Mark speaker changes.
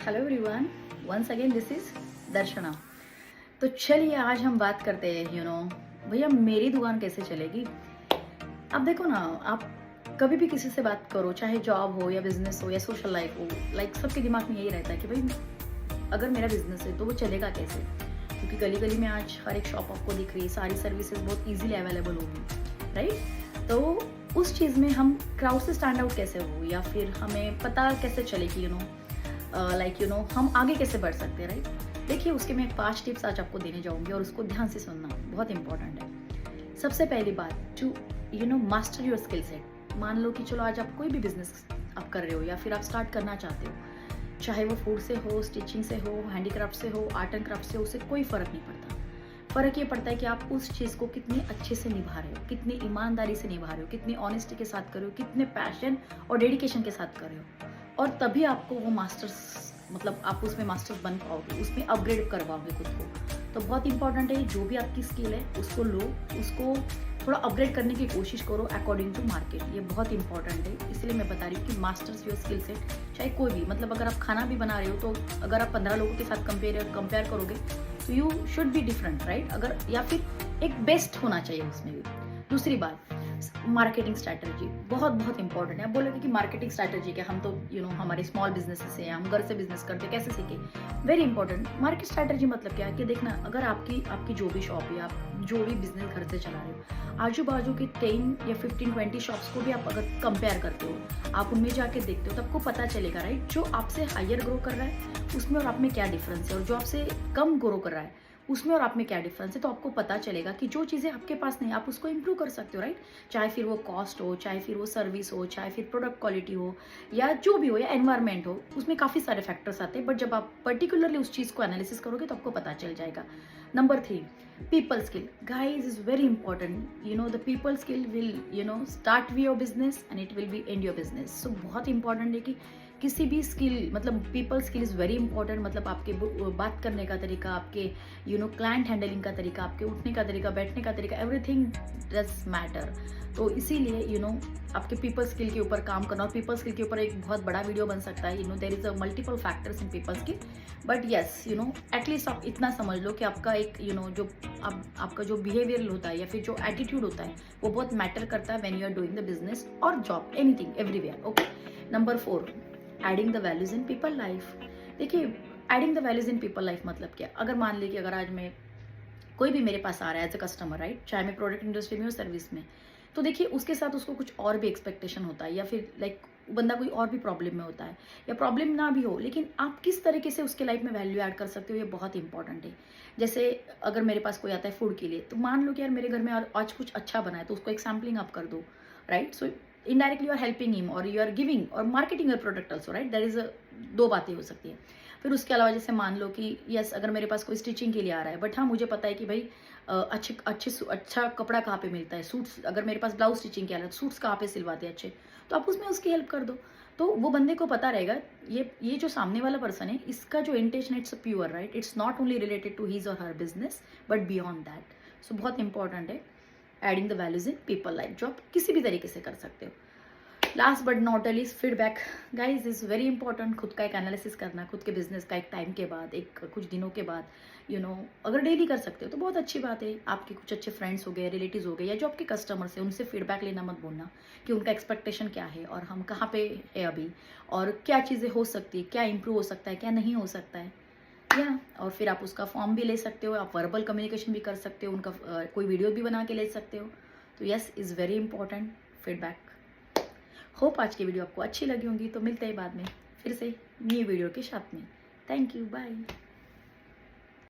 Speaker 1: Hello everyone, once again this is Darshana. तो चलिए आज हम बात करते हैं भैया मेरी दुकान कैसे चलेगी। आप देखो ना, आप कभी भी किसी से बात करो, चाहे जॉब हो या बिजनेस हो या सोशल लाइफ हो, लाइक सबके दिमाग में यही रहता है कि भाई अगर मेरा बिजनेस है तो वो चलेगा कैसे, क्योंकि गली गली में आज हर एक शॉप आपको दिख रही है, सारी सर्विसेज बहुत इजीली अवेलेबल होगी, राइट। तो उस चीज़ में हम क्राउड से स्टैंड आउट कैसे हो, या फिर हमें पता कैसे चले कि हम आगे कैसे बढ़ सकते हैं, राइट। देखिए उसके मैं 5 टिप्स आज आपको देने जाऊंगी और उसको ध्यान से सुनना बहुत इंपॉर्टेंट है। सबसे पहली बात, to master your skill set. मान लो कि चलो आज आप कोई भी बिजनेस आप कर रहे हो या फिर आप स्टार्ट करना चाहते हो, चाहे वो फूड से हो, स्टिचिंग से हो, हैंडीक्राफ्ट से हो, आर्ट एंड क्राफ्ट से हो, उससे कोई फर्क नहीं पड़ता। फर्क ये पड़ता है कि आप उस चीज़ को कितने अच्छे से निभा रहे हो, कितनी ईमानदारी से निभा रहे हो, कितनी ऑनेस्टी के साथ कर रहे हो, कितने पैशन और डेडिकेशन के साथ कर रहे हो, और तभी आपको वो मास्टर्स, मतलब आप उसमें मास्टर्स बन पाओगे, उसमें अपग्रेड करवाओगे खुद को। तो बहुत इंपॉर्टेंट है, जो भी आपकी स्किल है उसको लो, उसको थोड़ा अपग्रेड करने की कोशिश करो अकॉर्डिंग टू मार्केट। ये बहुत इंपॉर्टेंट है, इसलिए मैं बता रही हूँ कि मास्टर्स योर स्किल सेट। चाहे कोई भी, मतलब अगर आप खाना भी बना रहे हो तो अगर आप 15 लोगों के साथ कंपेयर करोगे तो you should be different, right. अगर या फिर एक बेस्ट होना चाहिए उसमें भी। दूसरी बात, मार्केटिंग स्ट्रैटेजी बहुत बहुत इंपॉर्टेंट है। आप बोलोगे कि मार्केटिंग स्ट्रैटेजी क्या, हम तो हमारे स्मॉल बिजनेसेस हैं, हम घर से बिजनेस करते हैं, कैसे सीखे। Very important. मार्केट स्ट्रैटेजी मतलब क्या है कि देखना, अगर आपकी जो भी शॉप है, आप जो भी बिजनेस घर से चला रहे हो, आजू बाजू की 10 या 15-20 शॉप्स को भी आप अगर कंपेयर करते हो, आप उनमें जाके देखते हो, तो आपको पता चलेगा, राइट, जो आपसे हायर ग्रो कर रहा है उसमें और आप में क्या डिफरेंस है, और जो आपसे कम ग्रो कर रहा है उसमें और आप में क्या डिफरेंस है। तो आपको पता चलेगा कि जो चीज़ें आपके पास नहीं, आप उसको इंप्रूव कर सकते हो, राइट। चाहे फिर वो कॉस्ट हो, चाहे फिर वो सर्विस हो, चाहे फिर प्रोडक्ट क्वालिटी हो, या जो भी हो, या एनवायरनमेंट हो, उसमें काफ़ी सारे फैक्टर्स आते हैं। बट जब आप पर्टिकुलरली उस चीज़ को एनालिसिस करोगे तो आपको पता चल जाएगा। Number 3, people skill guys is very important. The people skill will start we your business and it will be end your business. So बहुत इंपॉर्टेंट है कि किसी भी स्किल, मतलब people skill is very important. मतलब आपके बात करने का तरीका, आपके क्लाइंट हैंडलिंग का तरीका, आपके उठने का तरीका, बैठने का तरीका, एवरीथिंग डज मैटर। तो इसीलिए आपके पीपल स्किल के ऊपर काम करना, और पीपल स्किल के ऊपर एक बहुत बड़ा वीडियो बन सकता है। There is a multiple factors in people skill, but yes at least आप इतना समझ लो कि आपका एक जो आपका जो बिहेवियर होता है या फिर जो एटीट्यूड होता है वो बहुत मैटर करता है when you are doing the business और job, anything, everywhere. Okay. Number 4, adding the values in people life. देखिए adding the values in people life मतलब क्या, अगर मान लीजिए अगर आज मैं, कोई भी मेरे पास आ रहा है एज अ कस्टमर, राइट, चाहे मैं प्रोडक्ट इंडस्ट्री में हो, सर्विस में, तो देखिए उसके साथ उसको कुछ और भी एक्सपेक्टेशन होता है, या फिर लाइक बंदा कोई और भी प्रॉब्लम में होता है, या प्रॉब्लम ना भी हो, लेकिन आप किस तरीके से उसके लाइफ में वैल्यू ऐड कर सकते हो, ये बहुत इंपॉर्टेंट है। जैसे अगर मेरे पास कोई आता है फूड के लिए, तो मान लो कि यार मेरे घर में आज कुछ अच्छा बना है, तो उसको एक सैम्पलिंग आप कर दो, right. So indirectly you are helping him और यू आर गिविंग और marketing your product also, right. That is दो बातें हो सकती है। फिर उसके अलावा जैसे मान लो कि यस, अगर मेरे पास कोई स्टिचिंग के लिए आ रहा है, बट हाँ मुझे पता है कि भाई अच्छा कपड़ा कहाँ पे मिलता है, सूट्स, अगर मेरे पास ब्लाउज स्टिचिंग के आ रहा है, सूट्स कहाँ पे सिलवाते हैं अच्छे, तो आप उसमें उसकी हेल्प कर दो। तो वो बंदे को पता रहेगा, ये जो सामने वाला पर्सन है, इसका जो intention, it's pure, right, it's not only related to his और her business but beyond that. So बहुत इंपॉर्टेंट है adding the values in people life, जो आप किसी भी तरीके से कर सकते हो। Last but not least, feedback guys is very important. खुद का एक एनालिसिस करना, खुद के बिजनेस का एक टाइम के बाद, एक कुछ दिनों के बाद, अगर डेली कर सकते हो तो बहुत अच्छी बात है। आपके कुछ अच्छे फ्रेंड्स हो गए, रिलेटिव्स हो गए, या जो आपके कस्टमर्स हैं, उनसे फीडबैक लेना मत भूलना कि उनका एक्सपेक्टेशन क्या है और हम कहाँ पे है अभी, और क्या चीज़ें हो सकती है, क्या इंप्रूव हो सकता है, क्या नहीं हो सकता है, या और फिर आप उसका फॉर्म भी ले सकते हो, आप वर्बल कम्युनिकेशन भी कर सकते हो, उनका कोई वीडियो भी बना के ले सकते हो। तो yes, is very important feedback. Hope आज की वीडियो आपको अच्छी लगी होंगी, तो मिलते हैं बाद में फिर से न्यू वीडियो के साथ में। Thank you, bye.